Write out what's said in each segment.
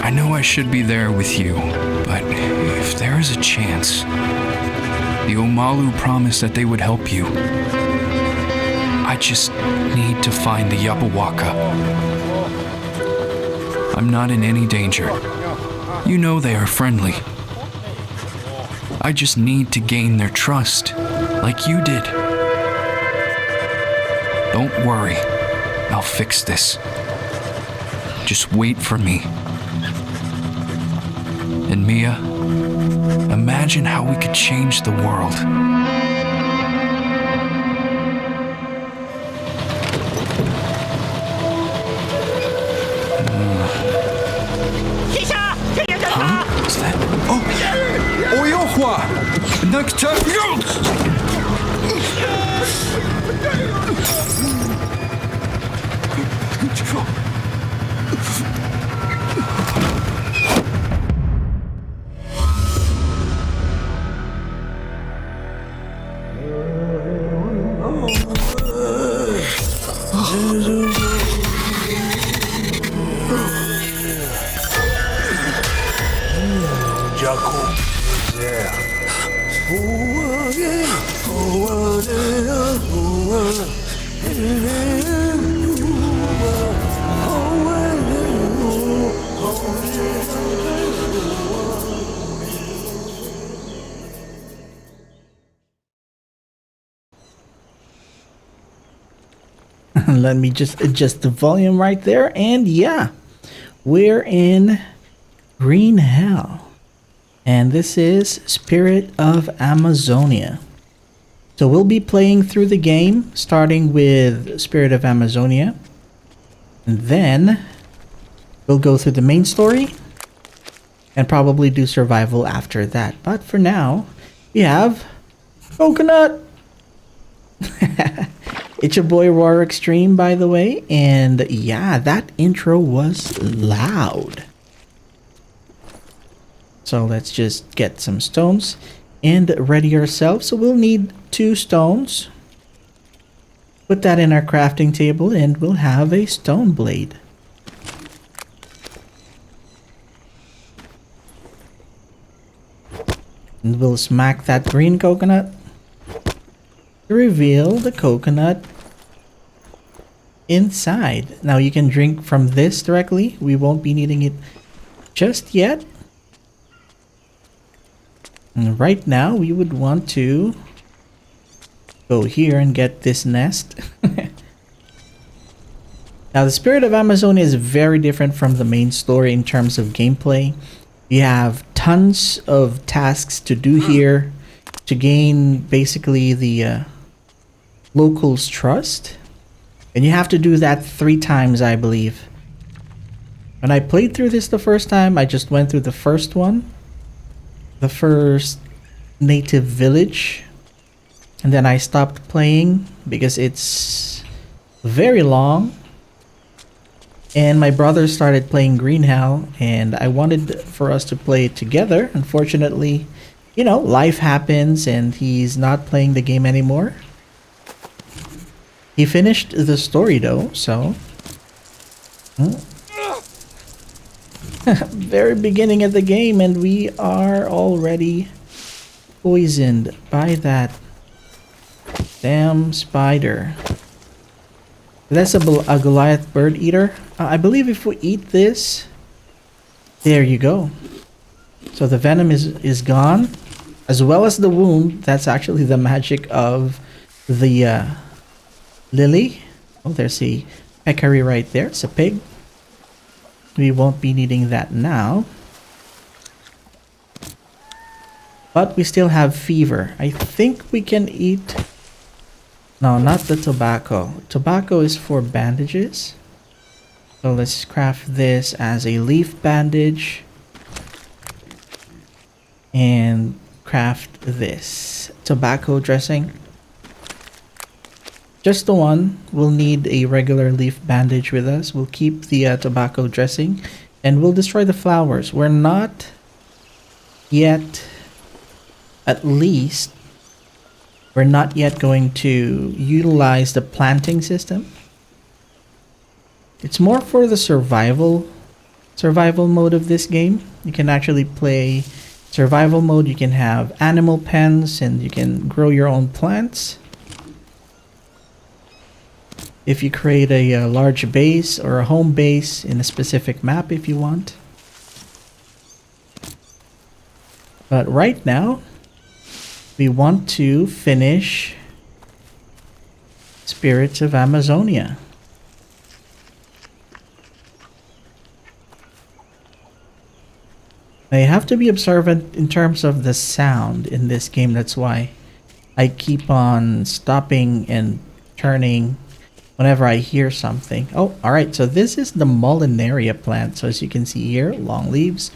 I know I should be there with you, but if there is a chance, the Omalu promised that they would help you. I just need to find the Yapawaka. I'm not in any danger. You know they are friendly. I just need to gain their trust, like you did. Don't worry, I'll fix this. Just wait for me. And Mia, imagine how we could change the world. Huh? What's that? Oh! Oyohwa! Nakta! Let me just adjust the volume right there, and yeah, we're in Green Hell, and this is Spirit of Amazonia. So we'll be playing through the game, starting with Spirit of Amazonia, and then we'll go through the main story, and probably do survival after that. But for now, we have Coconut! It's your boy Roar Extreme, by the way, and yeah, that intro was loud. So let's just get some stones and ready ourselves. So we'll need 2 stones. Put that in our crafting table and we'll have a stone blade. And we'll smack that green coconut to reveal the coconut inside. Now you can drink from this directly. We won't be needing it just yet. And right now we would want to go here and get this nest. Now the Spirit of Amazonia is very different from the main story in terms of gameplay. You have tons of tasks to do here to gain basically the locals' trust. And you have to do that 3 times, I believe. When I played through this the first time, I just went through the first one. The first native village. And then I stopped playing because it's very long. And my brother started playing Green Hell, and I wanted for us to play it together. Unfortunately, you know, life happens and he's not playing the game anymore. He finished the story though, so... Very beginning of the game, and we are already poisoned by that damn spider. That's a Goliath bird eater. I believe if we eat this, there you go. So the venom is gone, as well as the wound. That's actually the magic of the lily. Oh, there's a peccary right there. It's a pig. We won't be needing that now. But we still have fever. I think we can eat... No, not the tobacco. Tobacco is for bandages. So let's craft this as a leaf bandage. And craft this. Tobacco dressing. Just the one. We'll need a regular leaf bandage with us. We'll keep the tobacco dressing. And we'll destroy the flowers. We're not yet... At least... We're not yet going to utilize the planting system. It's more for the survival survival mode of this game. You can actually play survival mode. You can have animal pens and you can grow your own plants. If you create a large base or a home base in a specific map if you want. But right now, we want to finish Spirits of Amazonia. I have to be observant in terms of the sound in this game. That's why I keep on stopping and turning whenever I hear something. Oh, alright, so this is the Mollinaria plant. So as you can see here, long leaves,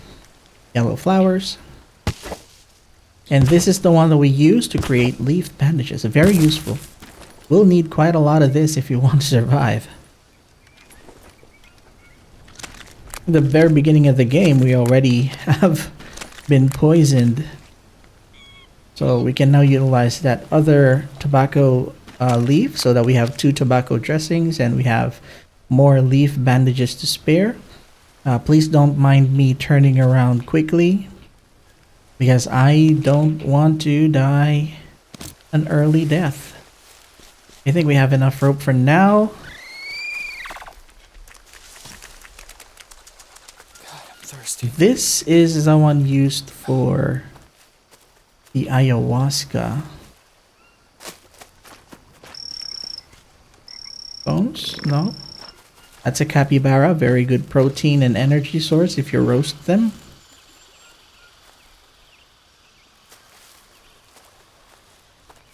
yellow flowers. And this is the one that we use to create leaf bandages. Very useful. We'll need quite a lot of this if you want to survive. At the very beginning of the game, we already have been poisoned. So we can now utilize that other tobacco leaf so that we have 2 tobacco dressings and we have more leaf bandages to spare. Please don't mind me turning around quickly because I don't want to die an early death. I think we have enough rope for now. God, I'm thirsty. This is the one used for the ayahuasca. Bones? No. That's a capybara. Very good protein and energy source if you roast them.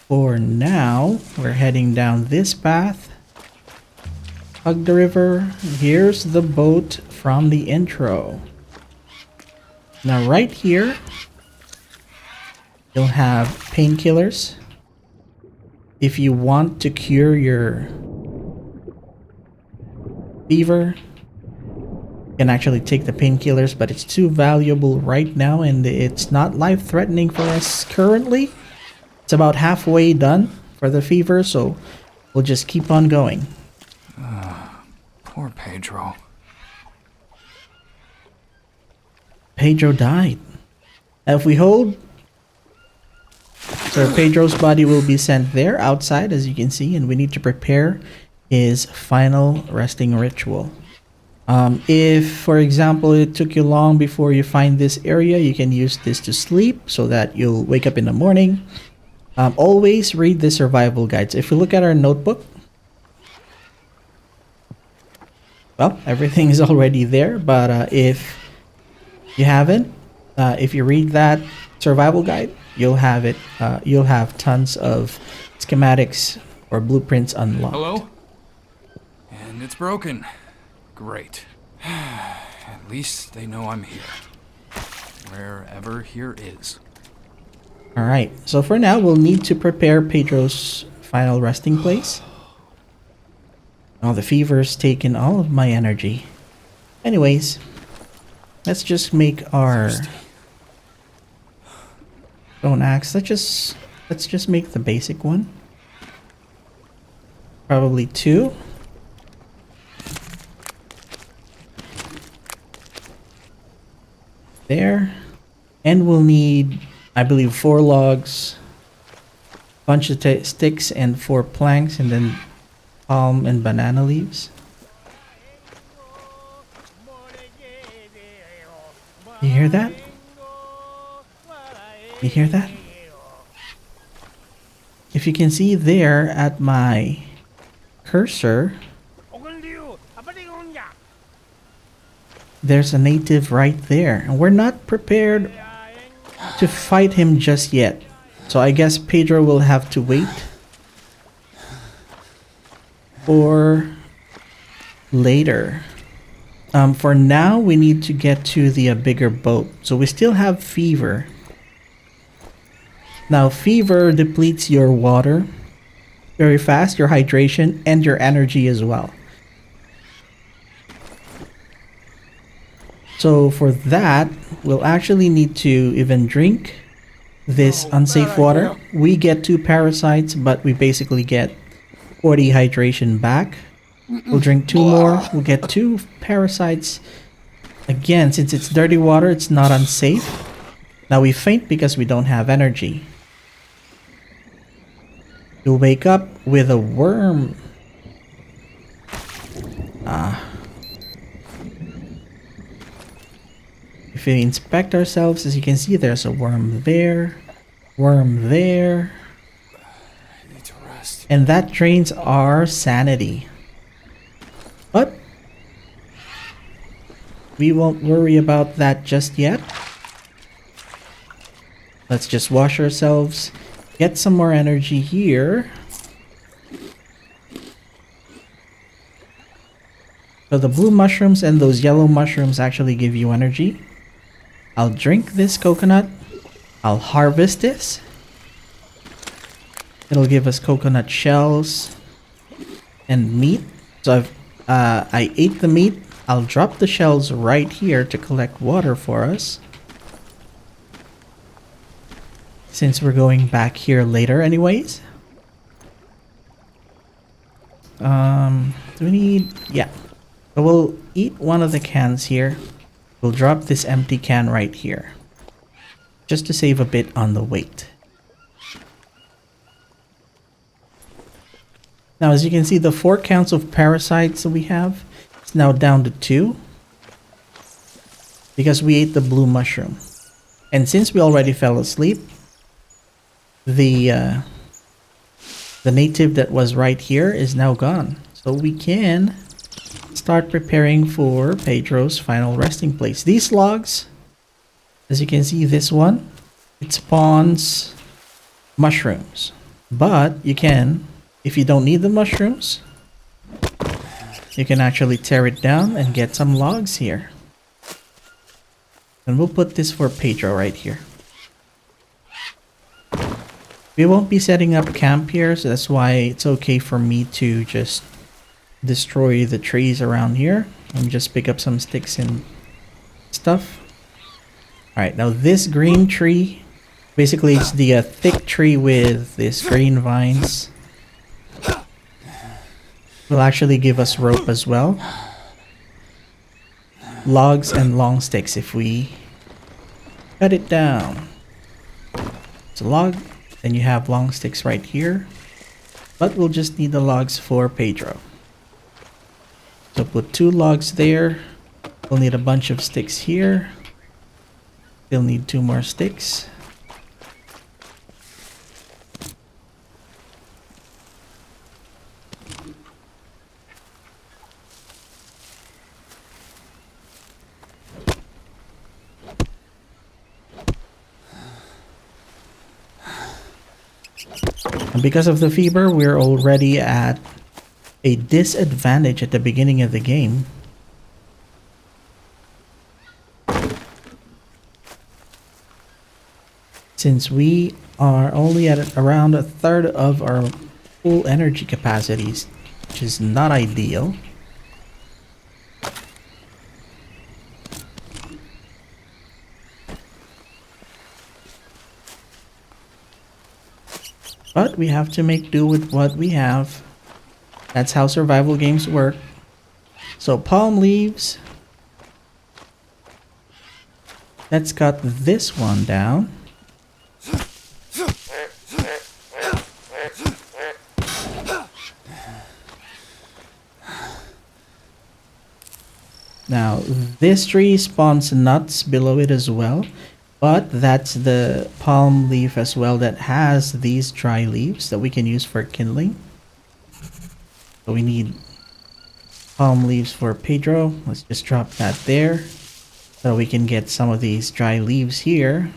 For now, we're heading down this path. Hug the river. Here's the boat from the intro. Now right here, you'll have painkillers. If you want to cure your fever, you can actually take the painkillers, but it's too valuable right now and it's not life-threatening for us currently. It's about halfway done for the fever, so we'll just keep on going. Poor Pedro. Pedro died. If we hold, so Pedro's body will be sent there outside, as you can see, and we need to prepare his final resting ritual. If, for example, it took you long before you find this area, you can use this to sleep so that you'll wake up in the morning. Always read the survival guides. If we look at our notebook, well, everything is already there, but if you haven't, if you read that survival guide, you'll have it. You'll have tons of schematics or blueprints unlocked. Hello? And it's broken. Great. At least they know I'm here. Wherever here is. Alright, so for now, we'll need to prepare Pedro's final resting place. Oh, the fever's taken all of my energy. Anyways, let's just make our stone axe. Let's just make the basic one. Probably 2. There. And we'll need, I believe, 4 logs, bunch of sticks and 4 planks, and then palm and banana leaves. You hear that? You hear that? If you can see there at my cursor, there's a native right there, and we're not prepared to fight him just yet. So I guess Pedro will have to wait. Or later. For now, we need to get to the bigger boat. So we still have fever. Now, fever depletes your water very fast, your hydration, and your energy as well. So for that, we'll actually need to even drink this unsafe water. We get 2 parasites, but we basically get 40 hydration back. We'll drink 2 more. We'll get 2 parasites. Again, since it's dirty water, it's not unsafe. Now we faint because we don't have energy. You'll wake up with a worm. If we inspect ourselves, as you can see, there's a worm there, worm there. I need to rest. And that drains our sanity. But we won't worry about that just yet. Let's just wash ourselves, get some more energy here. So the blue mushrooms and those yellow mushrooms actually give you energy. I'll drink this coconut. I'll harvest this. It'll give us coconut shells and meat. So I ate the meat. I'll drop the shells right here to collect water for us. Since we're going back here later anyways. Do we need... Yeah. So we'll eat one of the cans here. We'll drop this empty can right here. Just to save a bit on the weight. Now as you can see, the 4 counts of parasites that we have is now down to 2. Because we ate the blue mushroom. And since we already fell asleep, the native that was right here is now gone. So we can start preparing for Pedro's final resting place. These logs, as you can see, this one, it spawns mushrooms. But you can, if you don't need the mushrooms, you can actually tear it down and get some logs here. And we'll put this for Pedro right here. We won't be setting up camp here, so that's why it's okay for me to just destroy the trees around here and just pick up some sticks and stuff. Alright, now this green tree, basically it's the thick tree with this green vines, will actually give us rope as well. Logs and long sticks if we cut it down. It's a log. Then you have long sticks right here. But we'll just need the logs for Pedro. So put 2 logs there. We'll need a bunch of sticks here. Still need 2 more sticks. And because of the fever, we're already at a disadvantage at the beginning of the game. Since we are only at around a third of our full energy capacities, which is not ideal. But we have to make do with what we have. That's how survival games work. So palm leaves. Let's cut this one down. Now this tree spawns nuts below it as well. But that's the palm leaf as well that has these dry leaves that we can use for kindling. So we need palm leaves for Pedro. Let's just drop that there. So we can get some of these dry leaves here.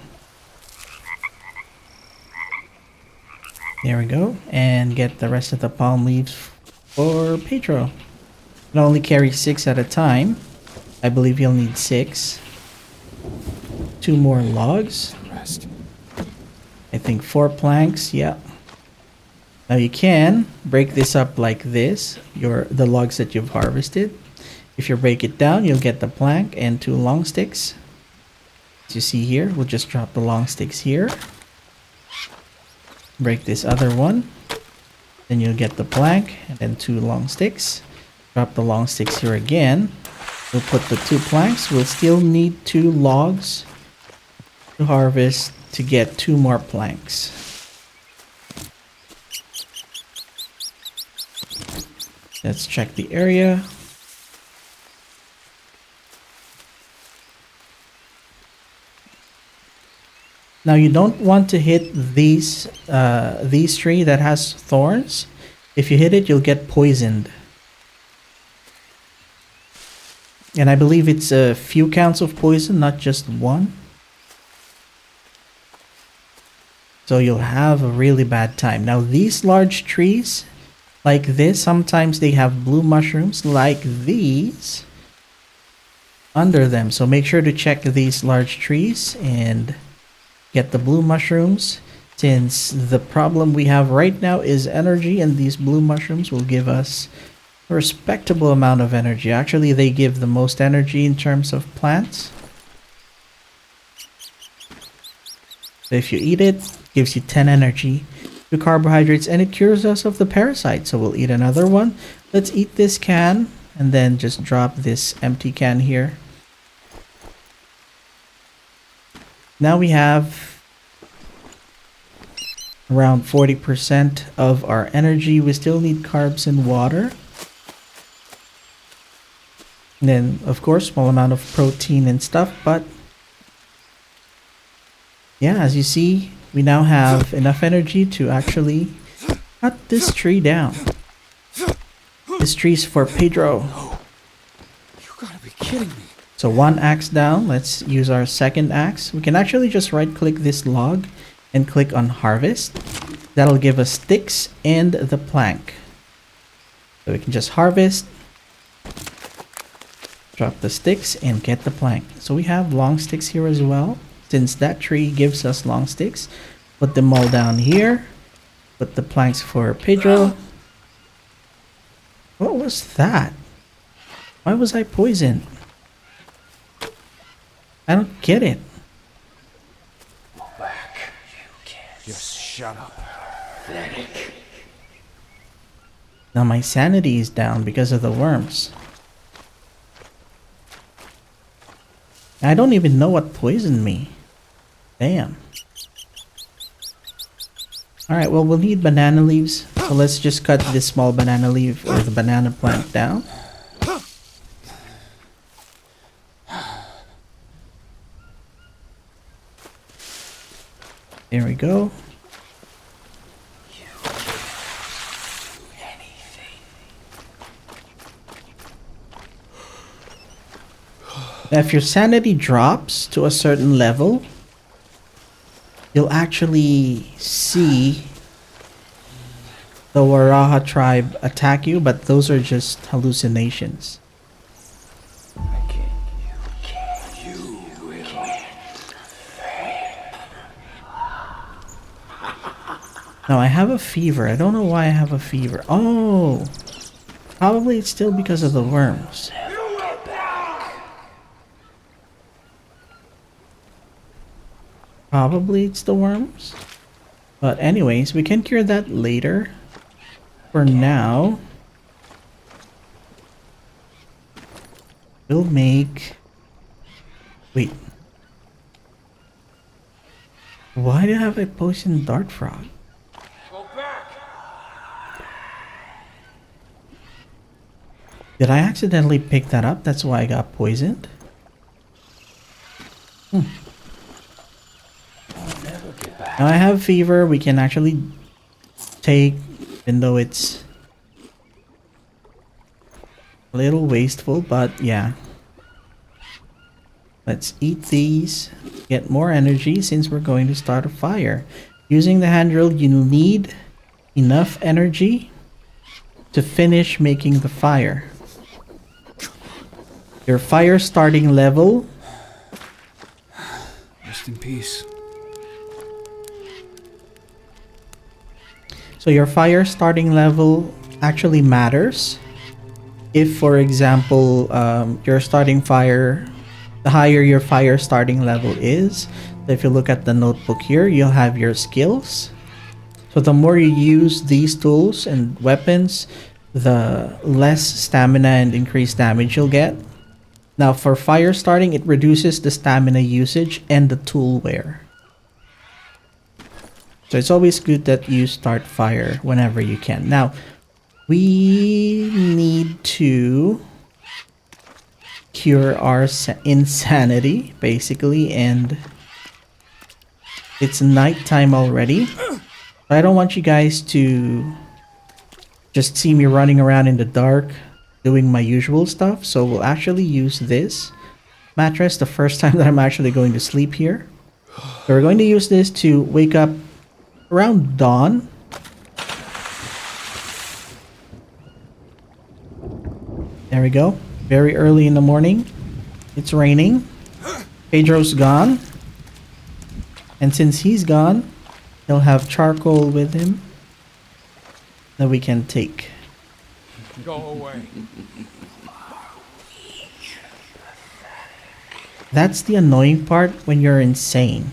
There we go. And get the rest of the palm leaves for Pedro. You can only carry 6 at a time. I believe you'll need 6. 2 more logs. Rest. I think 4 planks, yeah. Now you can break this up like this, the logs that you've harvested. If you break it down, you'll get the plank and 2 long sticks. As you see here, we'll just drop the long sticks here. Break this other one. Then you'll get the plank and then 2 long sticks. Drop the long sticks here again. We'll put the 2 planks. We'll still need 2 logs to harvest to get 2 more planks. Let's check the area. Now you don't want to hit these tree that has thorns. If you hit it, you'll get poisoned. And I believe it's a few counts of poison, not just 1. So you'll have a really bad time. Now these large trees, like this, sometimes they have blue mushrooms like these under them. So make sure to check these large trees and get the blue mushrooms, since the problem we have right now is energy, and these blue mushrooms will give us a respectable amount of energy. Actually, they give the most energy in terms of plants. So if you eat it, it gives you 10 energy, 2 carbohydrates, and it cures us of the parasite. So we'll eat another one. Let's eat this can and then just drop this empty can here. Now we have around 40% of our energy. We still need carbs and water. And then, of course, small amount of protein and stuff. But yeah, as you see, we now have enough energy to actually cut this tree down. This tree's for Pedro. You gotta be kidding me. So 1 axe down. Let's use our second axe. We can actually just right click this log and click on harvest. That'll give us sticks and the plank. So we can just harvest, drop the sticks, and get the plank. So we have long sticks here as well, since that tree gives us long sticks. Put them all down here. Put the planks for Pedro. What was that? Why was I poisoned? I don't get it. Go back. You can't. Just shut up. Pathetic. Now my sanity is down because of the worms. I don't even know what poisoned me. Damn. Alright, well, we'll need banana leaves. So let's just cut this small banana leaf or the banana plant down. There we go. Now, if your sanity drops to a certain level, you'll actually see the Waraha tribe attack you, but those are just hallucinations. Now I have a fever. I don't know why I have a fever. Oh, probably it's still because of the worms. Probably it's the worms. But anyways, we can cure that later. For now, we'll make... Wait. Why do I have a poison dart frog? Did I accidentally pick that up? That's why I got poisoned? Now I have fever. We can actually take, even though it's a little wasteful, but yeah. Let's eat these, get more energy since we're going to start a fire. Using the hand drill, you need enough energy to finish making the fire. Your fire starting level. Rest in peace. So your fire starting level actually matters. If, for example, your starting fire, the higher your fire starting level is, so if you look at the notebook here, you'll have your skills. So the more you use these tools and weapons, the less stamina and increased damage you'll get. Now for fire starting, it reduces the stamina usage and the tool wear. So it's always good that you start fire whenever you can. Now, we need to cure our insanity, basically, and it's nighttime already. I don't want you guys to just see me running around in the dark doing my usual stuff, so we'll actually use this mattress the first time that I'm actually going to sleep here. So we're going to use this to wake up around dawn. There we go. Very early in the morning. It's raining. Pedro's gone. And since he's gone, he'll have charcoal with him that we can take. Go away. That's the annoying part when you're insane.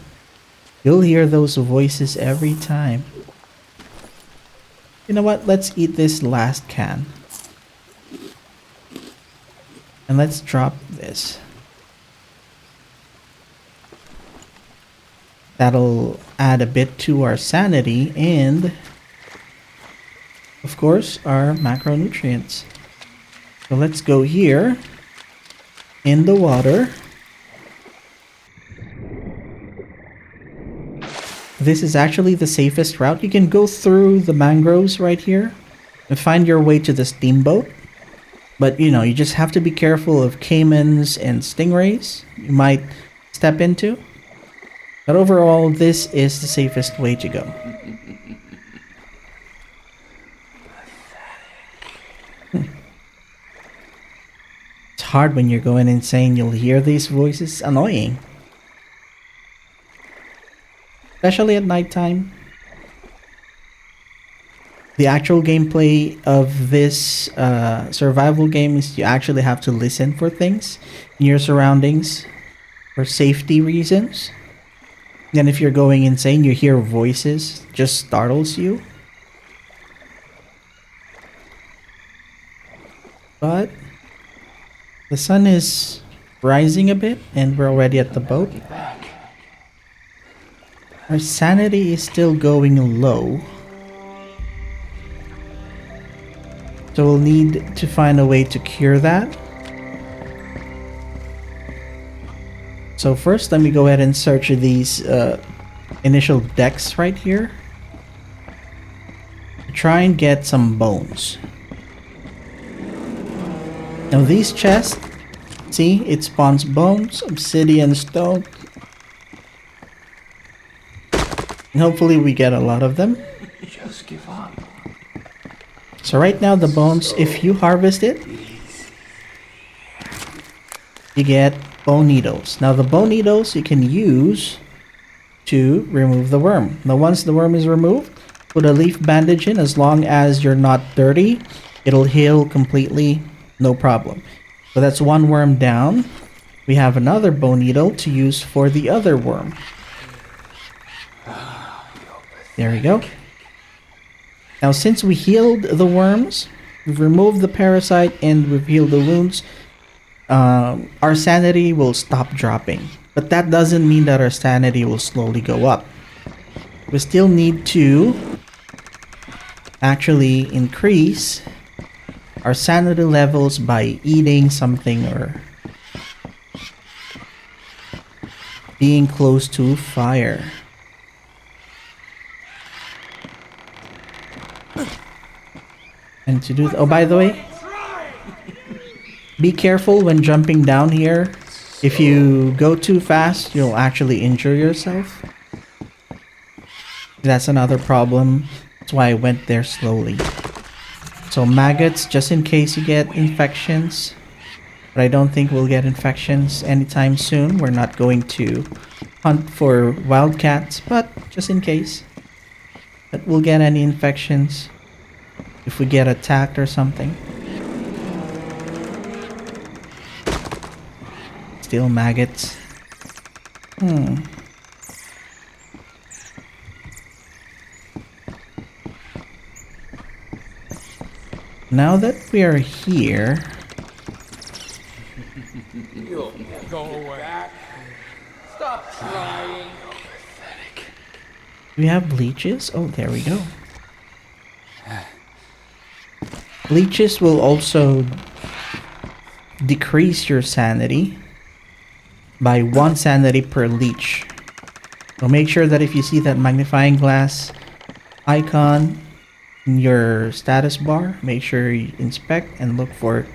You'll hear those voices every time. You know what? Let's eat this last can. And let's drop this. That'll add a bit to our sanity and, of course, our macronutrients. So let's go here in the water. This is actually the safest route. You can go through the mangroves right here and find your way to the steamboat. But, you know, you just have to be careful of caimans and stingrays you might step into. But overall, this is the safest way to go. It's hard when you're going insane. You'll hear these voices. Annoying. Especially at nighttime. The actual gameplay of this survival game is you actually have to listen for things in your surroundings for safety reasons. And if you're going insane, you hear voices, just startles you. But the sun is rising a bit and we're already at the boat. Our sanity is still going low. So we'll need to find a way to cure that. So first, let me go ahead and search these initial decks right here. Try and get some bones. Now these chests, see, it spawns bones, obsidian, stone. And hopefully we get a lot of them. Just give up. So right now the bones, if you harvest it, you get bone needles. Now the bone needles you can use to remove the worm. Now once the worm is removed, put a leaf bandage in. As long as you're not dirty, it'll heal completely, no problem. So that's one worm down. We have another bone needle to use for the other worm. There we go. Now since we healed the worms, we've removed the parasite and we've healed the wounds, our sanity will stop dropping. But that doesn't mean that our sanity will slowly go up. We still need to actually increase our sanity levels by eating something or being close to fire. And to do oh, by the way, be careful when jumping down here. If you go too fast, you'll actually injure yourself. That's another problem. That's why I went there slowly. So maggots, just in case you get infections. But I don't think we'll get infections anytime soon. We're not going to hunt for wildcats, but just in case that we'll get any infections if we get attacked or something. Still maggots. Now that we are here, back. Stop trying. Do we have leeches? Oh, there we go. Leeches will also decrease your sanity by 1 sanity per leech. So make sure that if you see that magnifying glass icon in your status bar, make sure you inspect and look for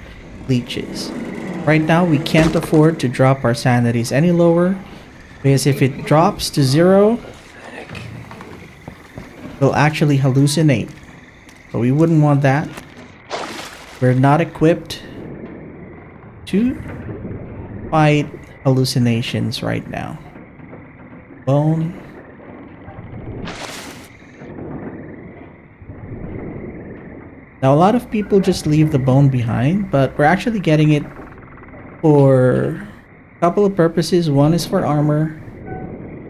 leeches. Right now, we can't afford to drop our sanities any lower, because if it drops to 0, we'll actually hallucinate. So we wouldn't want that. We're not equipped to fight hallucinations right now. Bone. Now a lot of people just leave the bone behind, but we're actually getting it for a couple of purposes. One is for armor.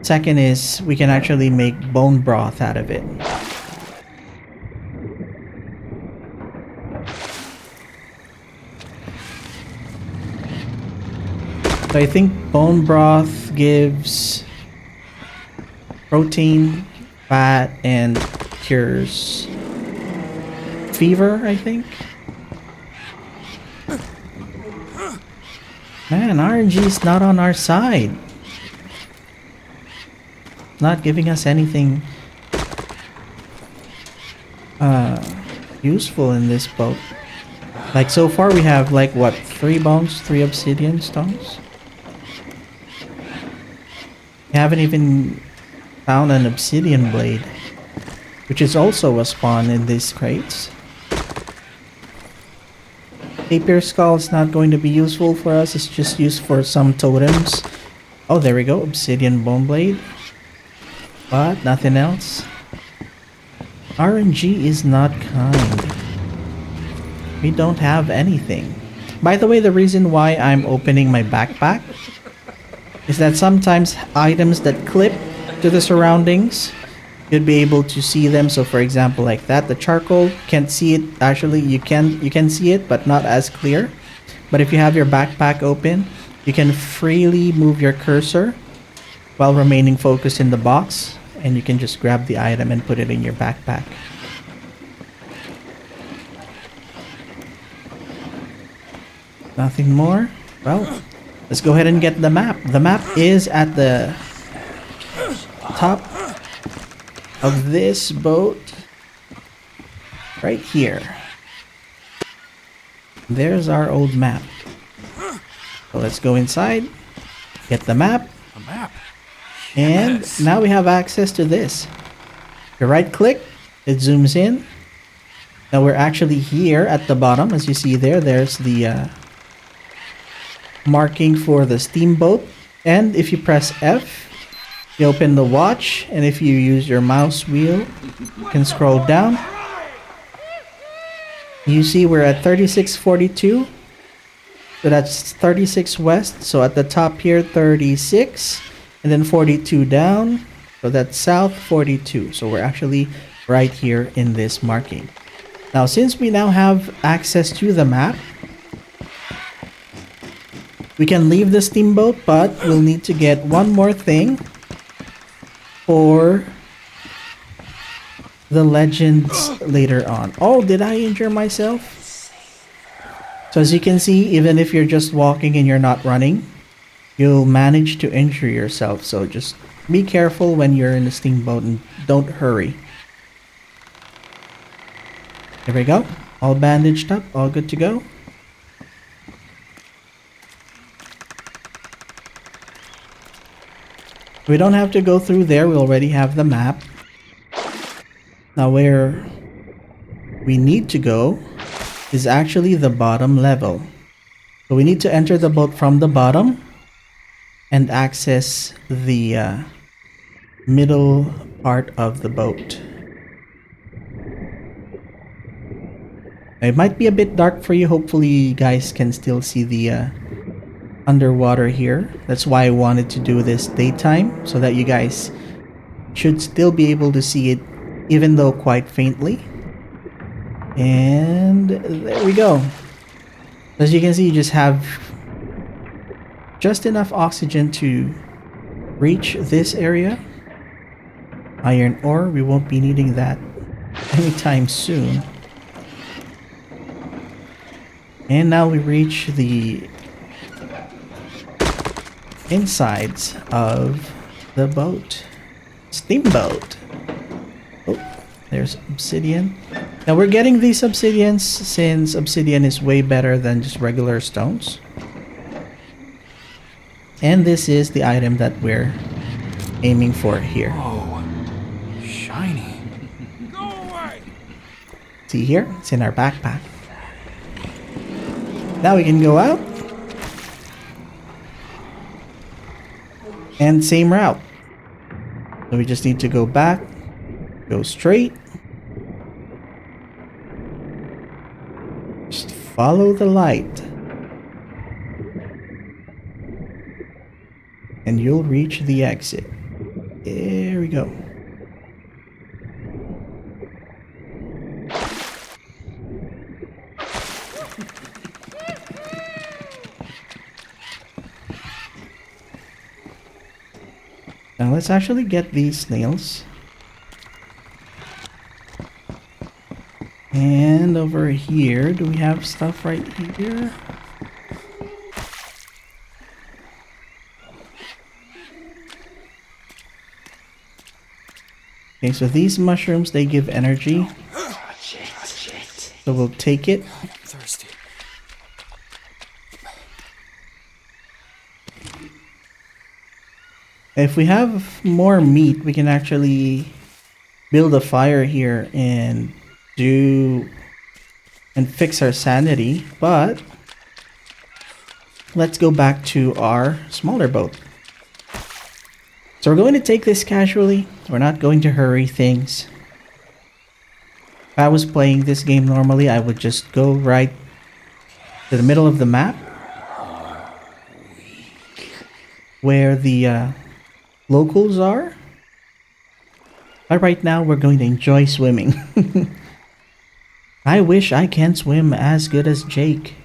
Second is we can actually make bone broth out of it. So I think bone broth gives protein, fat, and cures fever, I think. Man, RNG is not on our side. Not giving us anything useful in this boat. Like so far we have like what, 3 bones, 3 obsidian stones? We haven't even found an obsidian blade, which is also a spawn in these crates. Tapir skull is not going to be useful for us, it's just used for some totems. Oh, there we go, obsidian bone blade. But nothing else. RNG is not kind. We don't have anything. By the way, the reason why I'm opening my backpack is that sometimes items that clip to the surroundings, you'd be able to see them. So for example, like that, the charcoal, can't see it. Actually, you can see it, but not as clear. But if you have your backpack open, you can freely move your cursor while remaining focused in the box, and you can just grab the item and put it in your backpack. Nothing more? Well, let's go ahead and get the map. The map is at the top of this boat. Right here. There's our old map. So let's go inside, get the map. A map. And Yes. now we have access to this. You right click, it zooms in. Now we're actually here at the bottom. As you see there, there's the marking for the steamboat. And if you press F, you open the watch. And if you use your mouse wheel, you can scroll down. You see we're at 3642. So that's 36 west. So at the top here, 36. And then 42 down. So that's south 42. So we're actually right here in this marking. Now since we now have access to the map, we can leave the steamboat, but we'll need to get one more thing for the legends later on. Oh, did I injure myself? So as you can see, even if you're just walking and you're not running, you'll manage to injure yourself. So just be careful when you're in the steamboat and don't hurry. There we go. All bandaged up, all good to go. We don't have to go through there, we already have the map. Now where we need to go is actually the bottom level. So we need to enter the boat from the bottom and access the middle part of the boat. It might be a bit dark for you, hopefully you guys can still see the underwater here. That's why I wanted to do this daytime, so that you guys should still be able to see it, even though quite faintly. And there we go. As you can see, you just have just enough oxygen to reach this area. Iron ore, we won't be needing that anytime soon. And now we reach the insides of the boat. Steamboat. Oh, there's obsidian. Now we're getting these obsidians since obsidian is way better than just regular stones. And this is the item that we're aiming for here. Whoa, shiny. See here? It's in our backpack. Now we can go out. And same route. So we just need to go back, go straight. Just follow the light. And you'll reach the exit. There we go. Now let's actually get these snails. And over here, do we have stuff right here? Okay, so these mushrooms, they give energy. So we'll take it. Thirsty. If we have more meat, we can actually build a fire here and fix our sanity. But let's go back to our smaller boat. So we're going to take this casually. We're not going to hurry things. If I was playing this game normally, I would just go right to the middle of the map where the locals are. But right now we're going to enjoy swimming. I wish I can swim as good as Jake.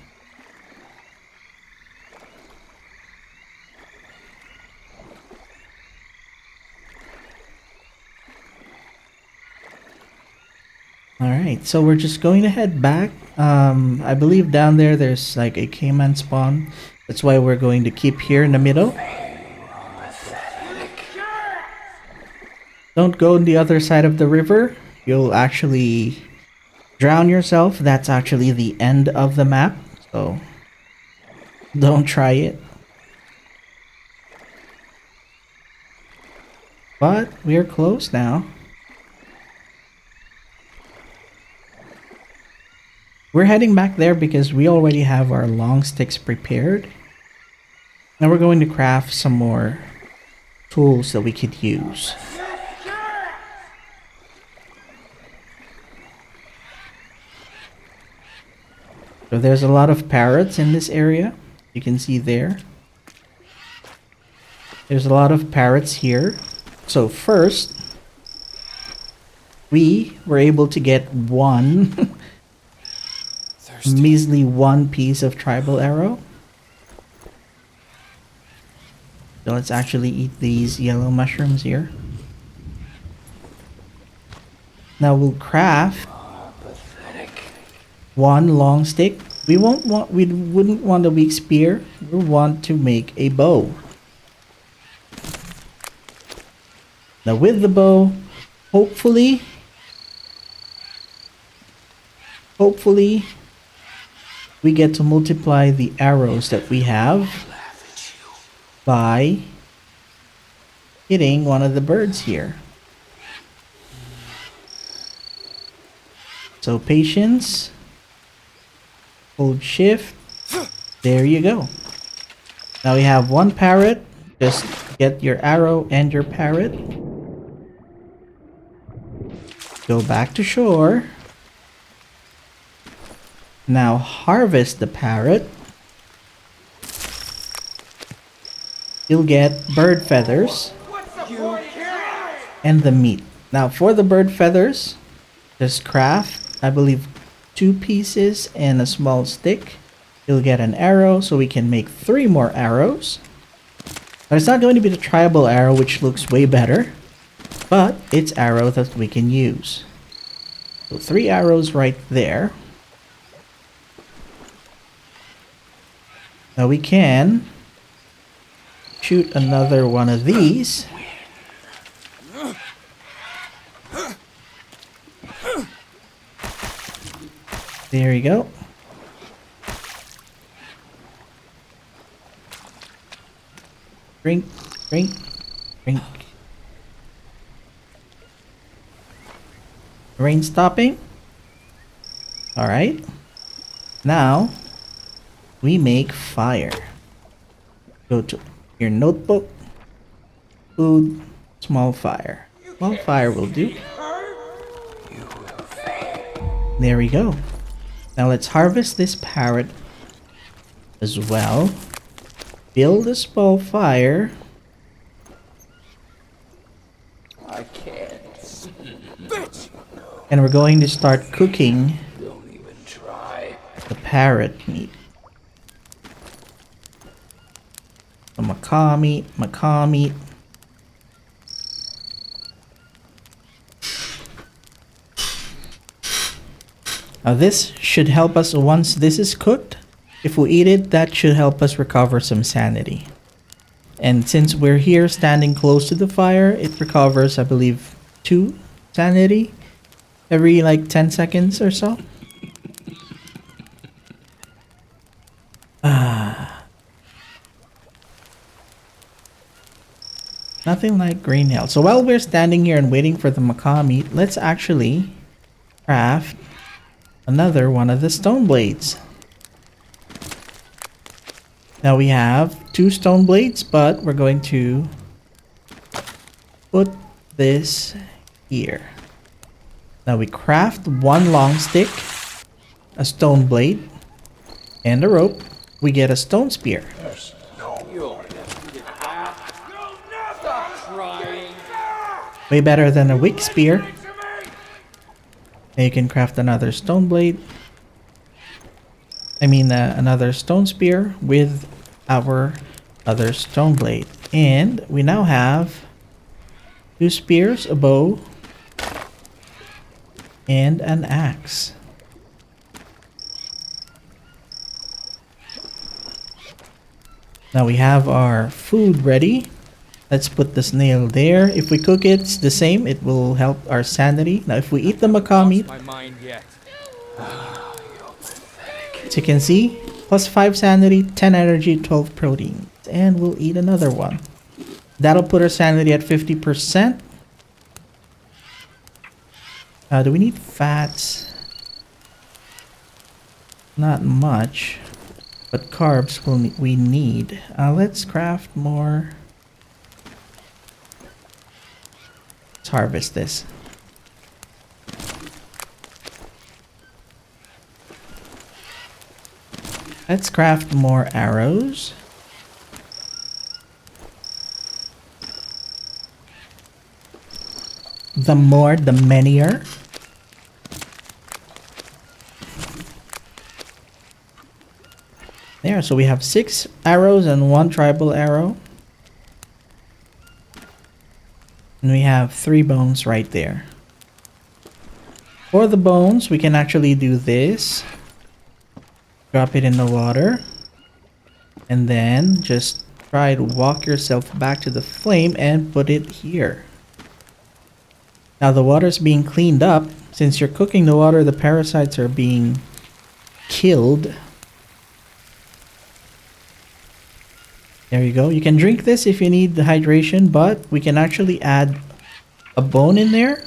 Alright, so we're just going to head back. I believe down there's like a caiman spawn. That's why we're going to keep here in the middle. Don't go on the other side of the river. You'll actually drown yourself. That's actually the end of the map. So don't try it. But we're close now. We're heading back there because we already have our long sticks prepared. Now we're going to craft some more tools that we could use. So there's a lot of parrots in this area. You can see there. There's a lot of parrots here. So first, we were able to get one measly one piece of tribal arrow. So let's actually eat these yellow mushrooms here. Now we'll craft one long stick. We wouldn't want a weak spear. We want to make a bow. Now with the bow, hopefully we get to multiply the arrows that we have by hitting one of the birds here. So patience. Hold shift. There you go. Now we have one parrot. Just get your arrow and your parrot. Go back to shore. Now harvest the parrot. You'll get bird feathers and the meat. Now for the bird feathers, just craft, I believe, 2 pieces and a small stick. He'll get an arrow, so we can make 3 more arrows. But it's not going to be the tribal arrow, which looks way better. But it's arrow that we can use. So 3 arrows right there. Now we can shoot another one of these. There you go. Drink, drink, drink. Rain stopping. Alright. Now, we make fire. Go to your notebook. Food, small fire. Small fire will do. There we go. Now let's harvest this parrot as well. Build a small fire. I can't. And we're going to start cooking Don't even try. the parrot meat. The macaw meat, macaw meat. Now this should help us once this is cooked. If we eat it, that should help us recover some sanity. And since we're here standing close to the fire, it recovers, I believe, 2 sanity every like 10 seconds or so. Nothing like green health. So while we're standing here and waiting for the macaw meat, let's actually craft another one of the stone blades. Now we have 2 stone blades, but we're going to put this here. Now we craft 1 long stick, a stone blade, and a rope. We get a stone spear. You'll never get that. Stop trying. Way better than a wick spear. And you can craft another stone blade. Another stone spear with our other stone blade. And we now have 2 spears, a bow, and an axe. Now we have our food ready. Let's put the snail there. If we cook it, it's the same. It will help our sanity. Now if we eat the macaw meat, My mind yet. as you can see, plus 5 sanity, 10 energy, 12 protein. And we'll eat another one. That'll put our sanity at 50%. Do we need fats? Not much. But carbs we need. Let's craft more. Let's harvest this. Let's craft more arrows. The more, the merrier. There, so we have 6 arrows and 1 tribal arrow. And we have 3 bones right there. For the bones, we can actually do this. Drop it in the water. And then just try to walk yourself back to the flame and put it here. Now the water's being cleaned up. Since you're cooking the water, the parasites are being killed. There you go. You can drink this if you need the hydration, but we can actually add a bone in there.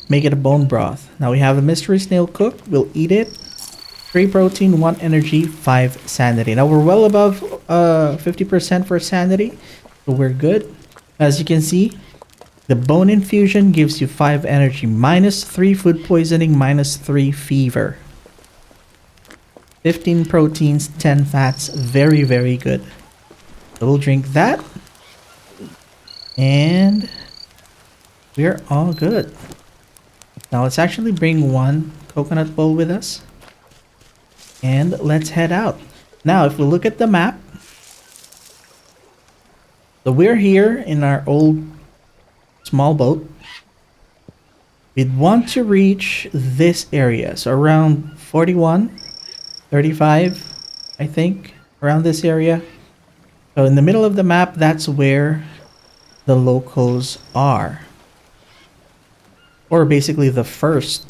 Make it a bone broth. Now we have a mystery snail cooked. We'll eat it. 3 protein, 1 energy, 5 sanity. Now we're well above 50% for sanity, so we're good. As you can see, the bone infusion gives you 5 energy, minus 3 food poisoning, minus 3 fever. 15 proteins, 10 fats. Very, very good. So we'll drink that. And we're all good. Now let's actually bring 1 coconut bowl with us. And let's head out. Now, if we look at the map, so we're here in our old small boat. We'd want to reach this area, so around 41, 35, I think, around this area. So in the middle of the map, that's where the locals are. Or basically the first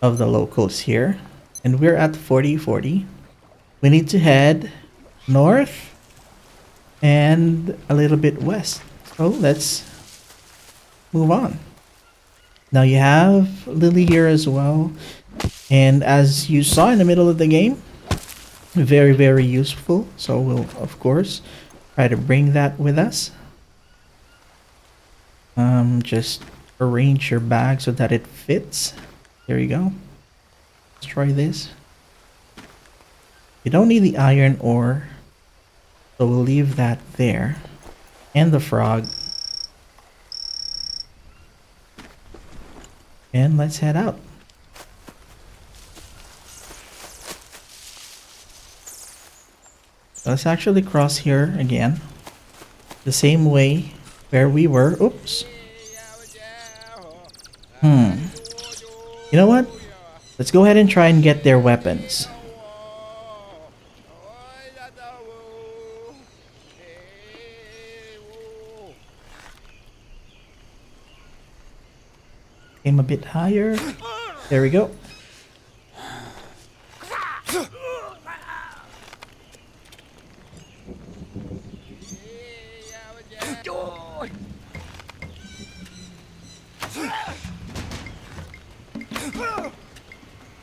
of the locals here. And we're at 40. We need to head north and a little bit west. So let's move on. Now you have Lily here as well. And as you saw in the middle of the game, very, very useful. So we'll, of course, try to bring that with us. Just arrange your bag so that it fits. There you go. Let's try this. You don't need the iron ore, so we'll leave that there. And the frog. And let's head out. Let's actually cross here again. The same way where we were. Oops. You know what? Let's go ahead and try and get their weapons. Aim a bit higher. There we go.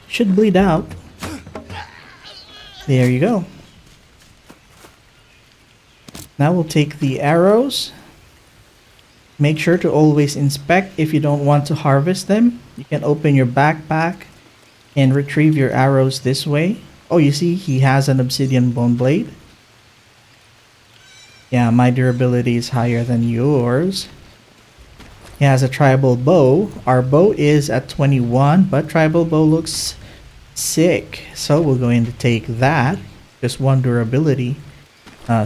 Should bleed out. There you go. Now we'll take the arrows. Make sure to always inspect if you don't want to harvest them. You can open your backpack and retrieve your arrows this way. Oh, you see, he has an obsidian bone blade. Yeah, my durability is higher than yours. He has a tribal bow. Our bow is at 21, but tribal bow looks sick. So we're going to take that. Just one durability.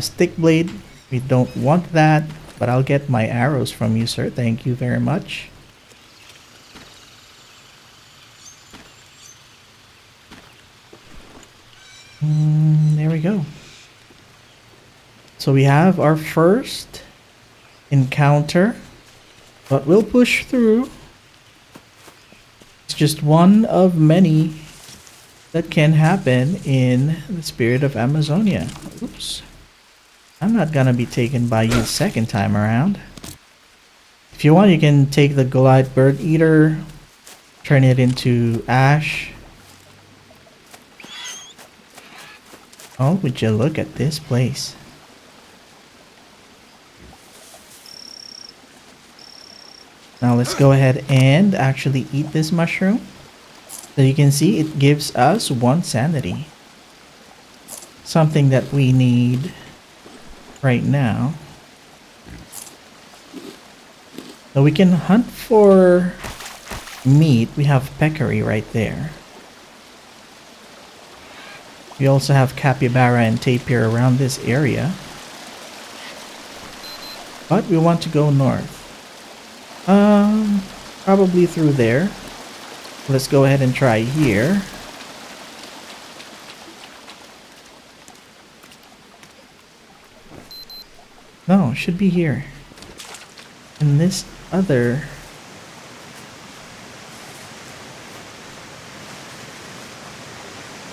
Stick blade, we don't want that. But I'll get my arrows from you, sir. Thank you very much. There we go. So we have our first encounter. But we'll push through. It's just one of many that can happen in the Spirit of Amazonia. Oops. I'm not gonna be taken by you second time around. If you want, you can take the Goliath Bird Eater, turn it into ash. Oh, would you look at this place? Now let's go ahead and actually eat this mushroom. So you can see it gives us 1 sanity. Something that we need right now. So we can hunt for meat. We have peccary right there. We also have capybara and tapir around this area. But we want to go north. Probably through there. Let's go ahead and try here. No, it should be here. And this other...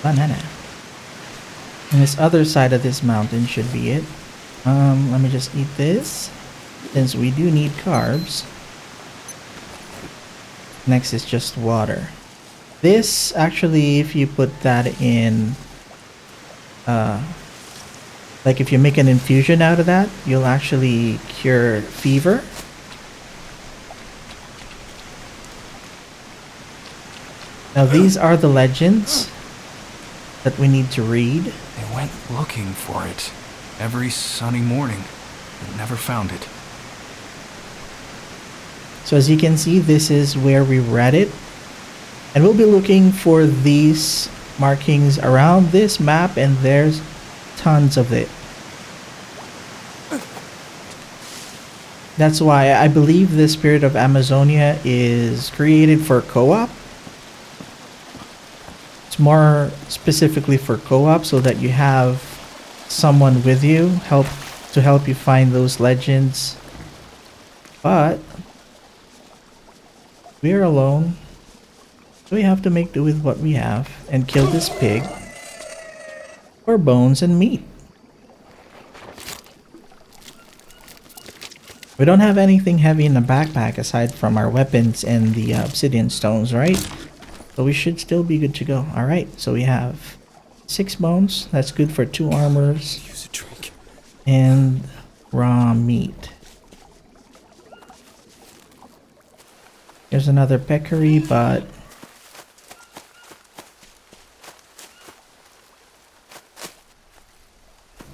banana. And this other side of this mountain should be it. Let me just eat this, since we do need carbs. Next is just water. This, actually, if you put that in... like if you make an infusion out of that, you'll actually cure fever. Now these are the legends that we need to read. They went looking for it every sunny morning, but never found it. So as you can see, this is where we read it. And we'll be looking for these markings around this map, and there's tons of it. That's why I believe the Spirit of Amazonia is created for co-op. It's more specifically for co-op so that you have someone with you to help you find those legends. But we're alone. So we have to make do with what we have and kill this pig for bones and meat. We don't have anything heavy in the backpack aside from our weapons and the obsidian stones, right? So we should still be good to go. Alright, so we have 6 bones. That's good for 2 armors. Use a drink. And raw meat. There's another peccary, but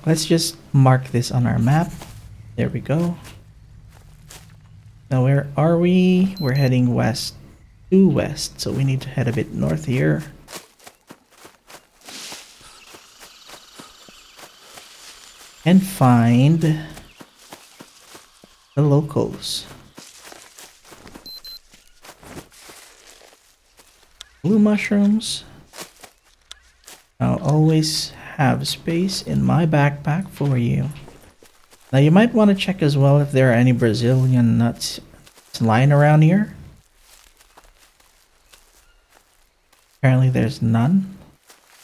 let's just mark this on our map. There we go. Now where are we? We're heading west to west, so we need to head a bit north here. And find the locals. Blue mushrooms. I'll always have space in my backpack for you. Now you might want to check as well if there are any Brazilian nuts lying around here. Apparently there's none.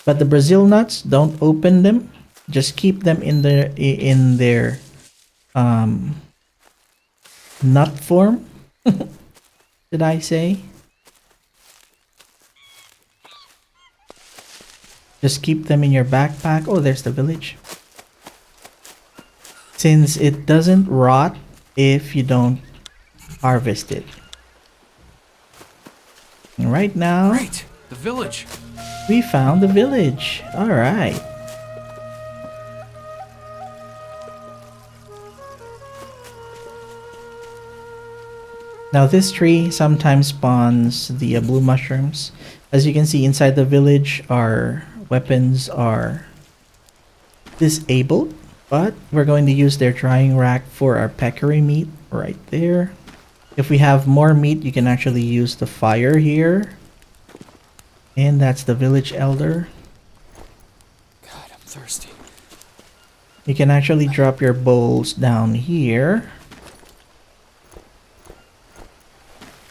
But the Brazil nuts, don't open them. Just keep them in their nut form. Did I say? Just keep them in your backpack. Oh, there's the village. Since it doesn't rot if you don't harvest it. And right now, Right, the village. we found the village. All right. Now this tree sometimes spawns the blue mushrooms. As you can see inside the village, our weapons are disabled. But we're going to use their drying rack for our peccary meat right there. If we have more meat, you can actually use the fire here. And that's the village elder. God, I'm thirsty. You can actually drop your bowls down here.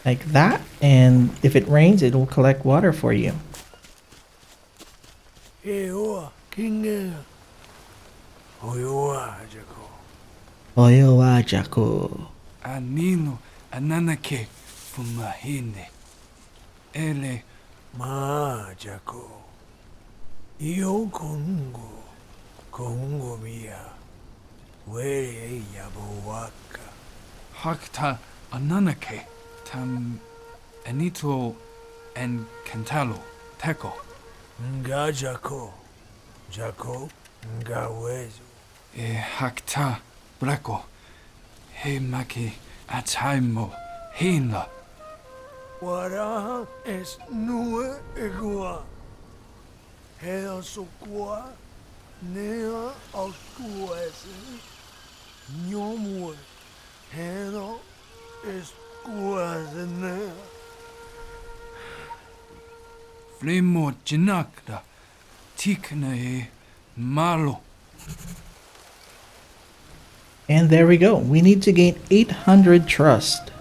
Like that. And if it rains, it will collect water for you. Oyo wa Jako. Anino ananake fumahine. Ele Majako. Io Congo. Congo mia. Where Yabowaka. hakta ananake tam anito and cantalo teko. Nga Jako. Jako. Nga Wezo. Hakta brako. He maki ataimo hina. Wara es nue egua. Hea sokua. Nea akuese. Nyomue. Hea es kuazene. Flemo jinakda. Tikna e malo. And there we go. We need to gain 800 trust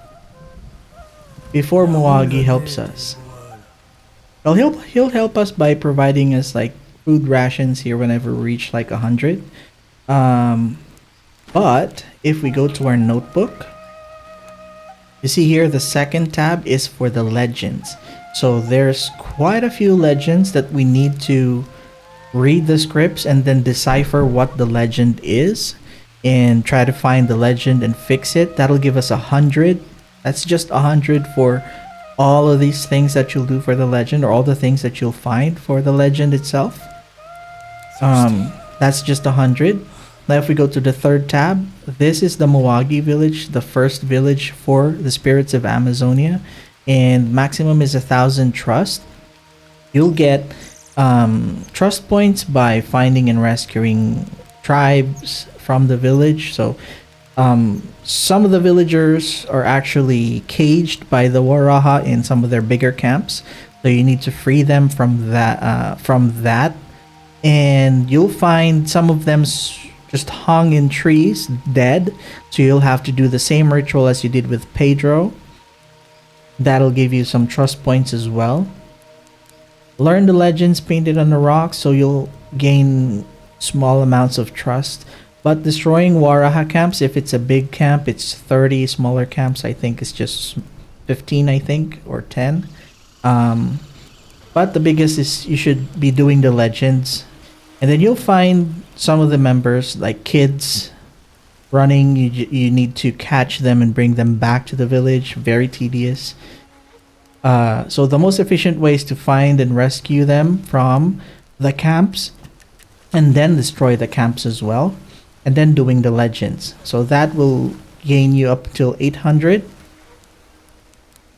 before Muagi helps us. Well, he'll help us by providing us like food rations here whenever we reach like 100. But if we go to our notebook, you see here the second tab is for the legends. So there's quite a few legends that we need to read the scripts and then decipher what the legend is and try to find the legend and fix it. That'll give us 100. That's just 100 for all of these things that you'll do for the legend, or all the things that you'll find for the legend itself. That's just 100. Now if we go to the third tab, this is the Muagi village, the first village for the spirits of Amazonia, and maximum is 1,000 trust. You'll get trust points by finding and rescuing tribes from the village. So some of the villagers are actually caged by the Waraha in some of their bigger camps. So you need to free them from that. And you'll find some of them just hung in trees, dead. So you'll have to do the same ritual as you did with Pedro. That'll give you some trust points as well. Learn the legends painted on the rocks, so you'll gain small amounts of trust. But destroying Waraha camps, if it's a big camp, it's 30. Smaller camps, I think, is just 15, I think, or 10. But the biggest is you should be doing the legends. And then you'll find some of the members, like kids, running. You need to catch them and bring them back to the village. Very tedious. So the most efficient way is to find and rescue them from the camps, and then destroy the camps as well, and then doing the legends. So that will gain you up till 800.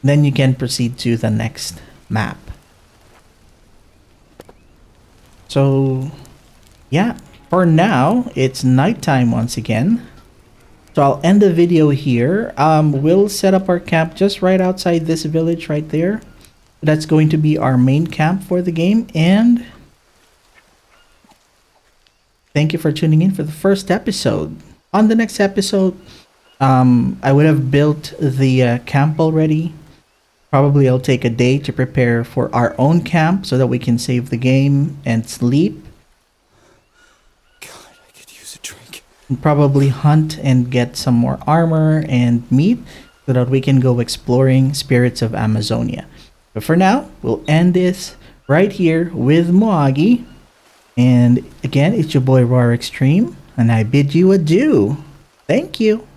Then you can proceed to the next map. So yeah, for now it's nighttime once again. So I'll end the video here. We'll set up our camp just right outside this village right there. That's going to be our main camp for the game. And thank you for tuning in for the first episode. On the next episode, I would have built the camp already. Probably I'll take a day to prepare for our own camp so that we can save the game and sleep. And probably hunt and get some more armor and meat so that we can go exploring Spirits of Amazonia. But for now, we'll end this right here with Muagi. And again, it's your boy Roar Extreme, and I bid you adieu. Thank you.